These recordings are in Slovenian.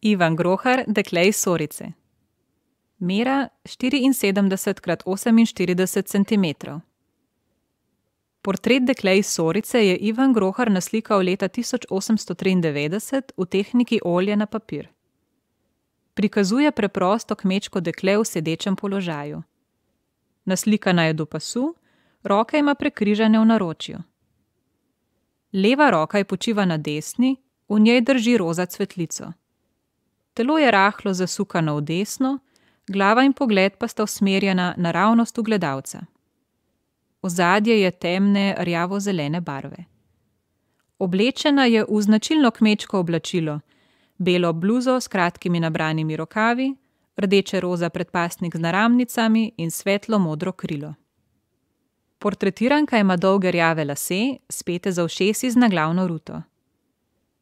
Ivan Grohar, dekle iz Sorice. Mera 74 x 48 centimetrov. Portret dekle iz Sorice je Ivan Grohar naslikal leta 1893 v tehniki olje na papir. Prikazuje preprosto kmečko dekle v sedečem položaju. Naslikana je do pasu, roke ima prekrižane v naročju. Leva roka je počiva na desni, v njej drži roza cvetlico. Telo je rahlo zasukano v desno, glava in pogled pa sta usmerjena naravnost v gledalca. Ozadje je temne rjavo-zelene barve. Oblečena je v značilno kmečko oblačilo, belo bluzo s kratkimi nabranimi rokavi, rdeče-roza predpasnik z naramnicami in svetlo modro krilo. Portretiranka ima dolge rjave lase, spete za ušesi z naglavno ruto.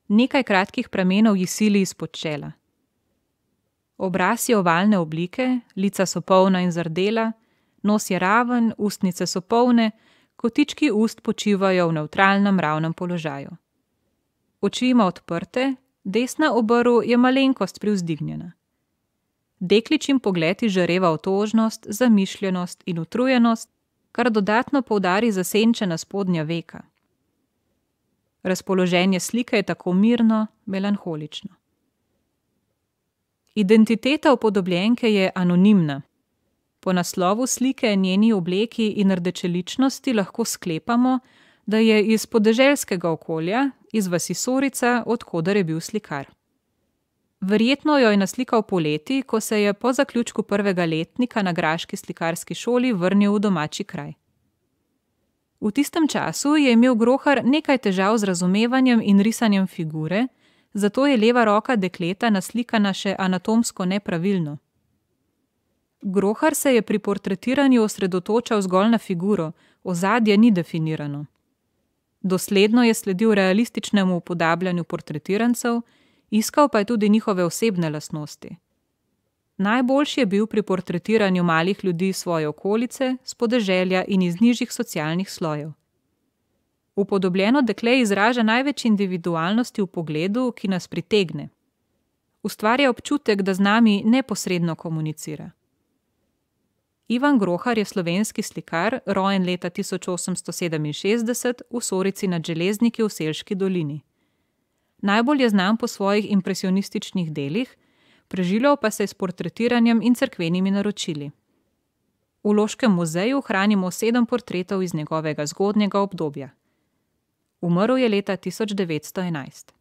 Nekaj kratkih pramenov ji sili izpod čela. Obraz je ovalne oblike, lica so polna in zardela, nos je raven, ustnice so polne, kotički ust počivajo v nevtralnem ravnem položaju. Oči ima odprte, desna obrv je malenkost privzdignjena. Dekličin pogled izžareva otožnost, zamišljenost in utrujenost, kar dodatno poudari zasenčena spodnja veka. Razpoloženje slike je tako mirno, melanholično. Identiteta upodobljenke je anonimna. Po naslovu slike, njeni obleki in rdečeličnosti lahko sklepamo, da je iz podeželskega okolja, iz vasi Sorica, od koder je bil slikar. Verjetno jo je naslikal poleti, ko se je po zaključku prvega letnika na graški slikarski šoli vrnil v domači kraj. V tistem času je imel Grohar nekaj težav z razumevanjem in risanjem figure, zato je leva roka dekleta naslikana še anatomsko nepravilno. Grohar se je pri portretiranju osredotočal zgolj na figuro, ozadje ni definirano. Dosledno je sledil realističnemu upodabljanju portretirancev, iskal pa je tudi njihove osebne lastnosti. Najboljši je bil pri portretiranju malih ljudi iz svoje okolice, s podeželja in iz nižjih socialnih slojev. Upodobljeno dekle izraža največ individualnosti v pogledu, ki nas pritegne. Ustvarja občutek, da z nami neposredno komunicira. Ivan Grohar je slovenski slikar, rojen leta 1867 v Sorici nad Železniki v Selški dolini. Najbolj je znan po svojih impresionističnih delih, preživljal pa se je s portretiranjem in cerkvenimi naročili. V Loškem muzeju hranimo 7 portretov iz njegovega zgodnjega obdobja. Umrl je leta 1911.